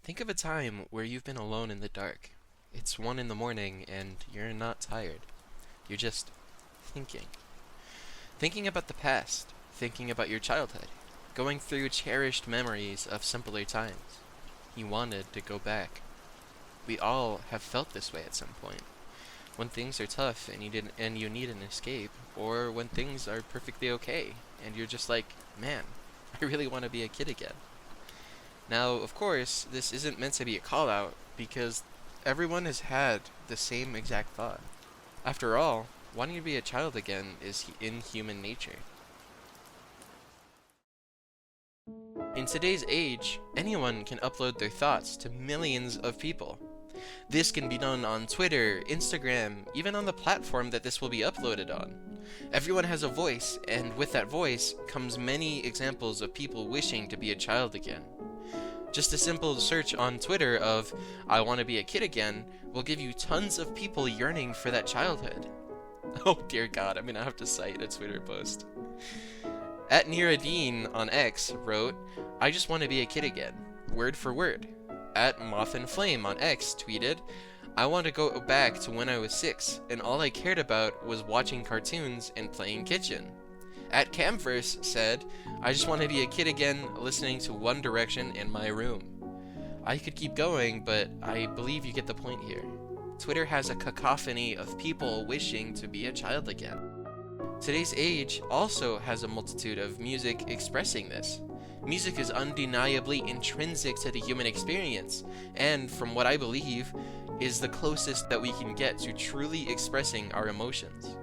Think of a time where you've been alone in the dark. It's 1 in the morning and you're not tired. You're just thinking. Thinking about the past, thinking about your childhood, going through cherished memories of simpler times. You wanted to go back. We all have felt this way at some point. When things are tough and you need an escape, or when things are perfectly okay and you're just like, man, I really want to be a kid again. Now, of course, this isn't meant to be a call out because everyone has had the same exact thought. After all, wanting to be a child again is in human nature. In today's age, anyone can upload their thoughts to millions of people. This can be done on Twitter, Instagram, even on the platform that this will be uploaded on. Everyone has a voice, and with that voice comes many examples of people wishing to be a child again. Just a simple search on Twitter of, I want to be a kid again, will give you tons of people yearning for that childhood. Oh dear God, I'm gonna have to cite a Twitter post. At Niradine on X wrote, I just want to be a kid again, word for word. At Moth and Flame on X tweeted, I want to go back to when I was 6, and all I cared about was watching cartoons and playing kitchen. At Camverse said, I just want to be a kid again, listening to One Direction in my room. I could keep going, but I believe you get the point here. Twitter has a cacophony of people wishing to be a child again. Today's age also has a multitude of music expressing this. Music is undeniably intrinsic to the human experience, and from what I believe, is the closest that we can get to truly expressing our emotions.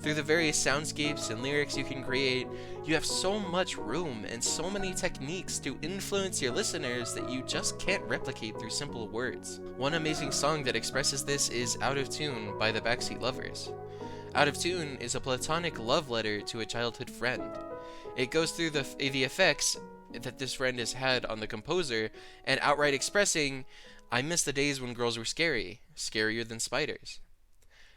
Through the various soundscapes and lyrics you can create, you have so much room and so many techniques to influence your listeners that you just can't replicate through simple words. One amazing song that expresses this is Out of Tune by the Backseat Lovers. Out of Tune is a platonic love letter to a childhood friend. It goes through the effects that this friend has had on the composer and outright expressing, I miss the days when girls were scary, scarier than spiders.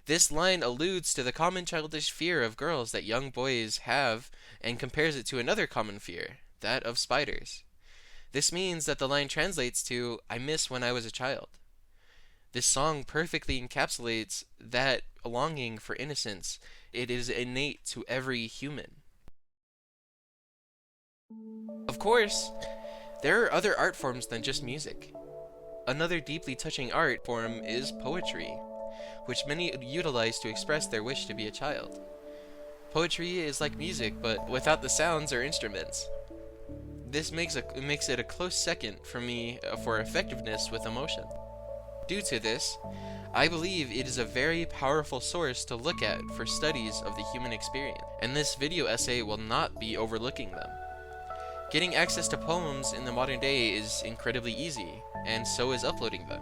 This line alludes to the common childish fear of girls that young boys have and compares it to another common fear, that of spiders. This means that the line translates to, I miss when I was a child. This song perfectly encapsulates that longing for innocence. It is innate to every human. Of course, there are other art forms than just music. Another deeply touching art form is poetry, which many utilize to express their wish to be a child. Poetry is like music, but without the sounds or instruments. This makes it a close second for me for effectiveness with emotion. Due to this, I believe it is a very powerful source to look at for studies of the human experience, and this video essay will not be overlooking them. Getting access to poems in the modern day is incredibly easy, and so is uploading them,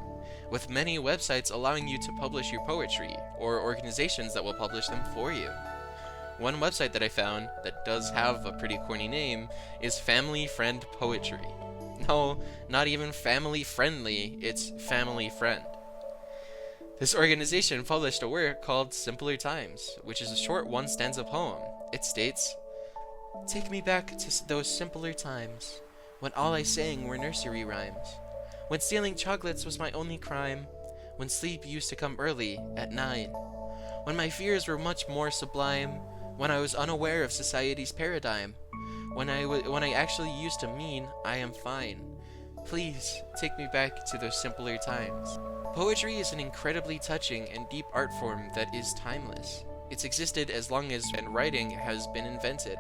with many websites allowing you to publish your poetry, or organizations that will publish them for you. One website that I found that does have a pretty corny name is Family Friend Poetry. No, not even family friendly, it's Family Friend. This organization published a work called Simpler Times, which is a short one-stanza poem. It states, take me back to those simpler times, when all I sang were nursery rhymes, when stealing chocolates was my only crime, when sleep used to come early, at 9, when my fears were much more sublime, when I was unaware of society's paradigm, when I actually used to mean, I am fine. Please, take me back to those simpler times. Poetry is an incredibly touching and deep art form that is timeless. It's existed as long as writing has been invented.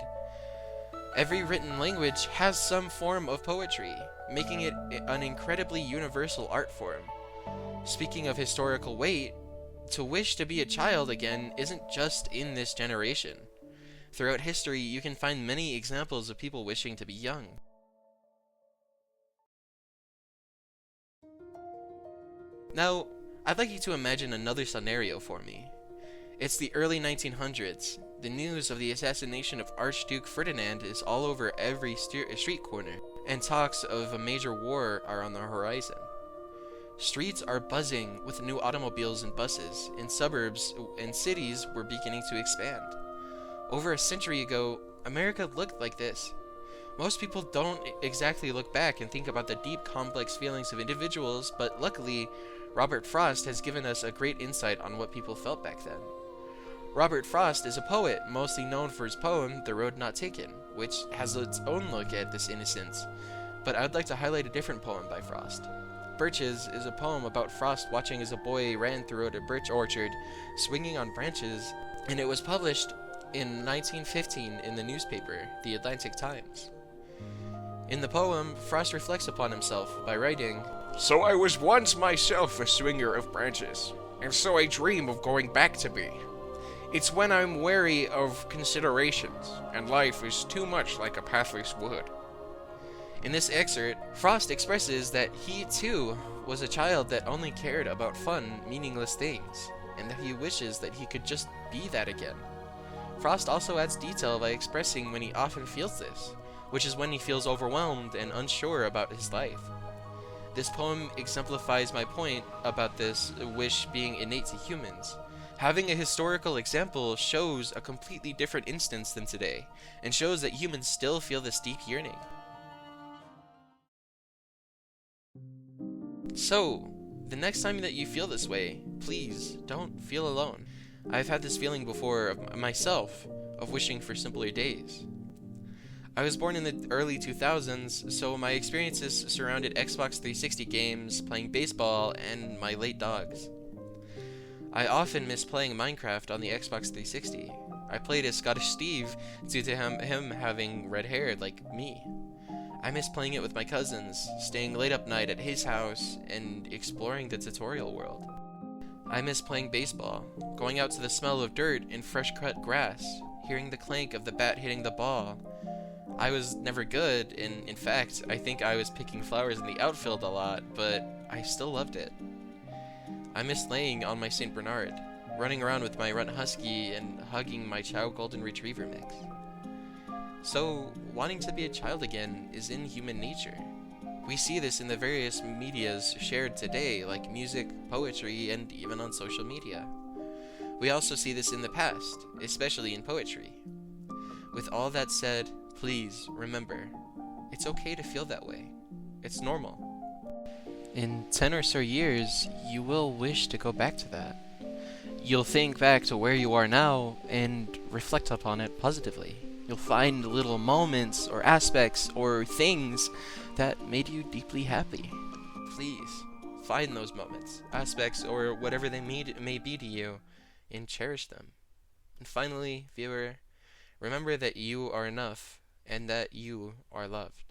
Every written language has some form of poetry, making it an incredibly universal art form. Speaking of historical weight, to wish to be a child again isn't just in this generation. Throughout history, you can find many examples of people wishing to be young. Now, I'd like you to imagine another scenario for me. It's the early 1900s. The news of the assassination of Archduke Ferdinand is all over every street corner, and talks of a major war are on the horizon. Streets are buzzing with new automobiles and buses, and suburbs and cities were beginning to expand. Over a century ago, America looked like this. Most people don't exactly look back and think about the deep, complex feelings of individuals, but luckily, Robert Frost has given us a great insight on what people felt back then. Robert Frost is a poet, mostly known for his poem, The Road Not Taken, which has its own look at this innocence, but I would like to highlight a different poem by Frost. Birches is a poem about Frost watching as a boy ran through a birch orchard, swinging on branches, and it was published in 1915 in the newspaper, The Atlantic Times. In the poem, Frost reflects upon himself by writing, "So I was once myself a swinger of branches, and so I dream of going back to be. It's when I'm wary of considerations, and life is too much like a pathless wood." In this excerpt, Frost expresses that he too was a child that only cared about fun, meaningless things, and that he wishes that he could just be that again. Frost also adds detail by expressing when he often feels this, which is when he feels overwhelmed and unsure about his life. This poem exemplifies my point about this wish being innate to humans. Having a historical example shows a completely different instance than today, and shows that humans still feel this deep yearning. So, the next time that you feel this way, please don't feel alone. I've had this feeling before of myself, of wishing for simpler days. I was born in the early 2000s, so my experiences surrounded Xbox 360 games, playing baseball, and my late dogs. I often miss playing Minecraft on the Xbox 360. I played as Scottish Steve due to him having red hair like me. I miss playing it with my cousins, staying late up night at his house, and exploring the tutorial world. I miss playing baseball, going out to the smell of dirt and fresh cut grass, hearing the clank of the bat hitting the ball. I was never good, and in fact, I think I was picking flowers in the outfield a lot, but I still loved it. I miss laying on my St. Bernard, running around with my runt husky, and hugging my Chow Golden Retriever mix. So, wanting to be a child again is in human nature. We see this in the various medias shared today, like music, poetry, and even on social media. We also see this in the past, especially in poetry. With all that said, please remember, it's okay to feel that way. It's normal. In 10 or so years, you will wish to go back to that. You'll think back to where you are now and reflect upon it positively. You'll find little moments or aspects or things that made you deeply happy. Please, find those moments, aspects, or whatever they may be to you, and cherish them. And finally, viewer, remember that you are enough and that you are loved.